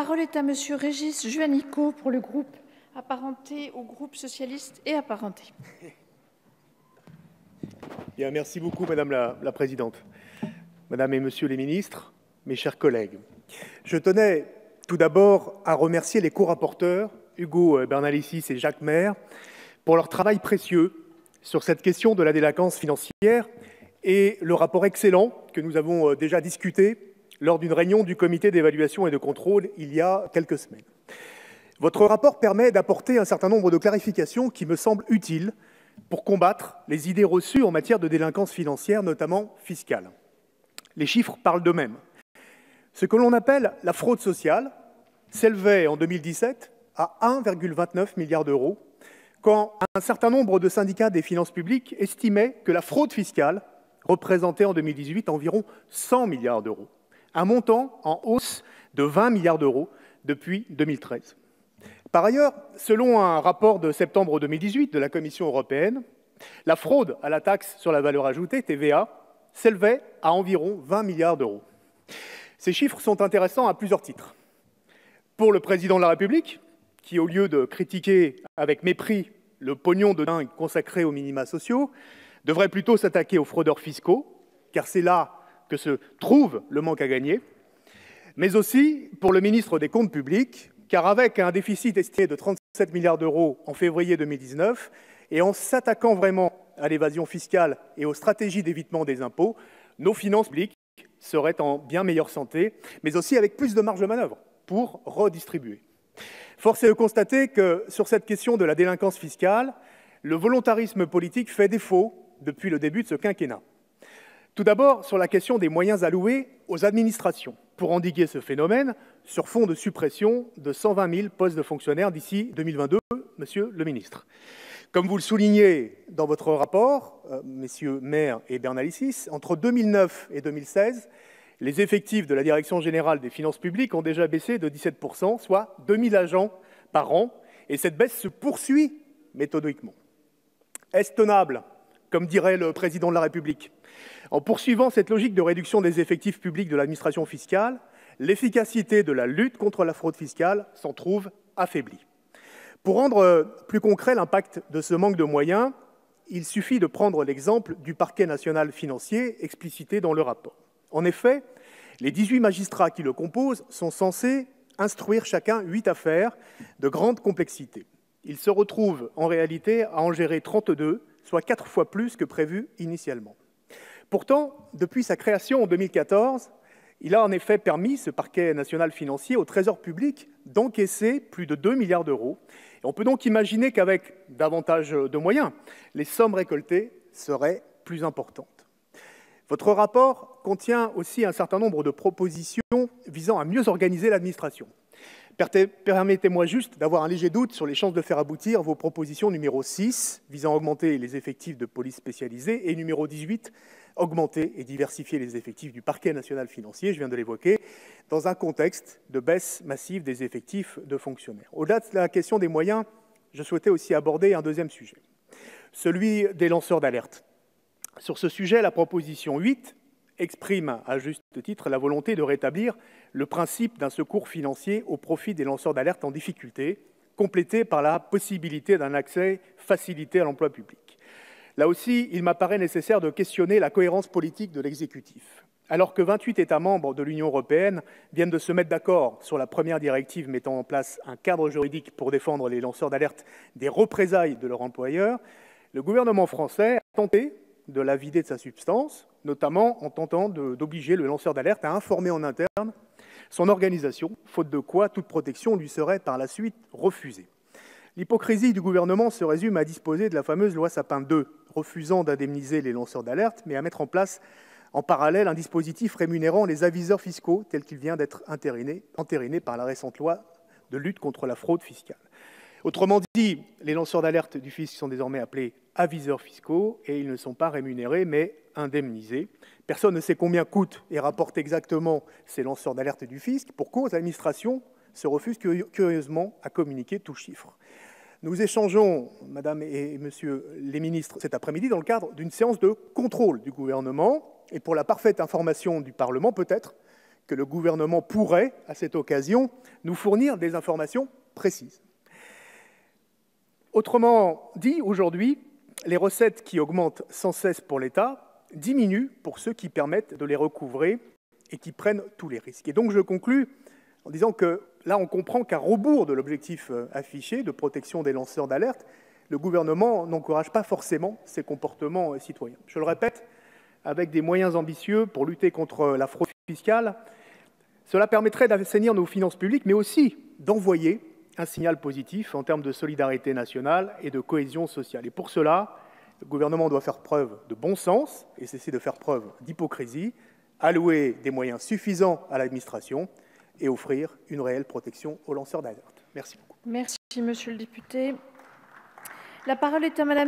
La parole est à Monsieur Régis Juanico pour le groupe apparenté au groupe socialiste et apparenté. Bien, merci beaucoup, Madame la Présidente. Madame et Monsieur les ministres, mes chers collègues, je tenais tout d'abord à remercier les co-rapporteurs, Hugo Bernalicis et Jacques Maire, pour leur travail précieux sur cette question de la délinquance financière et le rapport excellent que nous avons déjà discuté lors d'une réunion du comité d'évaluation et de contrôle il y a quelques semaines. Votre rapport permet d'apporter un certain nombre de clarifications qui me semblent utiles pour combattre les idées reçues en matière de délinquance financière, notamment fiscale. Les chiffres parlent d'eux-mêmes. Ce que l'on appelle la fraude sociale s'élevait en 2017 à 1,29 milliard d'euros, quand un certain nombre de syndicats des finances publiques estimaient que la fraude fiscale représentait en 2018 environ 100 milliards d'euros, un montant en hausse de 20 milliards d'euros depuis 2013. Par ailleurs, selon un rapport de septembre 2018 de la Commission européenne, la fraude à la taxe sur la valeur ajoutée, TVA, s'élevait à environ 20 milliards d'euros. Ces chiffres sont intéressants à plusieurs titres. Pour le président de la République, qui, au lieu de critiquer avec mépris le pognon de dingue consacré aux minima sociaux, devrait plutôt s'attaquer aux fraudeurs fiscaux, car c'est là que se trouve le manque à gagner, mais aussi pour le ministre des Comptes publics, car avec un déficit estimé de 37 milliards d'euros en février 2019, et en s'attaquant vraiment à l'évasion fiscale et aux stratégies d'évitement des impôts, nos finances publiques seraient en bien meilleure santé, mais aussi avec plus de marge de manœuvre pour redistribuer. Force est de constater que sur cette question de la délinquance fiscale, le volontarisme politique fait défaut depuis le début de ce quinquennat. Tout d'abord, sur la question des moyens alloués aux administrations pour endiguer ce phénomène sur fond de suppression de 120 000 postes de fonctionnaires d'ici 2022, Monsieur le ministre. Comme vous le soulignez dans votre rapport, messieurs Maire et Bernalicis, entre 2009 et 2016, les effectifs de la Direction générale des finances publiques ont déjà baissé de 17%, soit 2000 agents par an, et cette baisse se poursuit méthodiquement. Est-ce tenable, comme dirait le président de la République? En poursuivant cette logique de réduction des effectifs publics de l'administration fiscale, l'efficacité de la lutte contre la fraude fiscale s'en trouve affaiblie. Pour rendre plus concret l'impact de ce manque de moyens, il suffit de prendre l'exemple du parquet national financier explicité dans le rapport. En effet, les 18 magistrats qui le composent sont censés instruire chacun 8 affaires de grande complexité. Ils se retrouvent en réalité à en gérer 32, soit 4 fois plus que prévu initialement. Pourtant, depuis sa création en 2014, il a en effet permis, ce parquet national financier, au Trésor public d'encaisser plus de 2 milliards d'euros. Et on peut donc imaginer qu'avec davantage de moyens, les sommes récoltées seraient plus importantes. Votre rapport contient aussi un certain nombre de propositions visant à mieux organiser l'administration. Permettez-moi juste d'avoir un léger doute sur les chances de faire aboutir vos propositions numéro 6, visant à augmenter les effectifs de police spécialisée, et numéro 18, augmenter et diversifier les effectifs du parquet national financier, je viens de l'évoquer, dans un contexte de baisse massive des effectifs de fonctionnaires. Au-delà de la question des moyens, je souhaitais aussi aborder un deuxième sujet, celui des lanceurs d'alerte. Sur ce sujet, la proposition 8 exprime à juste titre la volonté de rétablir le principe d'un secours financier au profit des lanceurs d'alerte en difficulté, complété par la possibilité d'un accès facilité à l'emploi public. Là aussi, il m'apparaît nécessaire de questionner la cohérence politique de l'exécutif. Alors que 28 États membres de l'Union européenne viennent de se mettre d'accord sur la première directive mettant en place un cadre juridique pour défendre les lanceurs d'alerte des représailles de leur employeur, le gouvernement français a tenté de la vider de sa substance, notamment en tentant d'obliger le lanceur d'alerte à informer en interne son organisation, faute de quoi toute protection lui serait par la suite refusée. L'hypocrisie du gouvernement se résume à disposer de la fameuse loi Sapin II, refusant d'indemniser les lanceurs d'alerte, mais à mettre en place en parallèle un dispositif rémunérant les aviseurs fiscaux, tel qu'il vient d'être entériné par la récente loi de lutte contre la fraude fiscale. Autrement dit, les lanceurs d'alerte du fisc sont désormais appelés aviseurs fiscaux et ils ne sont pas rémunérés mais indemnisés. Personne ne sait combien coûtent et rapportent exactement ces lanceurs d'alerte du fisc. Pour cause, l'administration se refuse curieusement à communiquer tout chiffre. Nous échangeons, Madame et Monsieur les ministres, cet après-midi dans le cadre d'une séance de contrôle du gouvernement et pour la parfaite information du Parlement, peut-être que le gouvernement pourrait, à cette occasion, nous fournir des informations précises. Autrement dit, aujourd'hui, les recettes qui augmentent sans cesse pour l'État diminuent pour ceux qui permettent de les recouvrer et qui prennent tous les risques. Et donc je conclus en disant que là, on comprend qu'à rebours de l'objectif affiché de protection des lanceurs d'alerte, le gouvernement n'encourage pas forcément ces comportements citoyens. Je le répète, avec des moyens ambitieux pour lutter contre la fraude fiscale, cela permettrait d'assainir nos finances publiques, mais aussi d'envoyer un signal positif en termes de solidarité nationale et de cohésion sociale. Et pour cela, le gouvernement doit faire preuve de bon sens et cesser de faire preuve d'hypocrisie, allouer des moyens suffisants à l'administration et offrir une réelle protection aux lanceurs d'alerte. Merci beaucoup. Merci, monsieur le député. La parole est à madame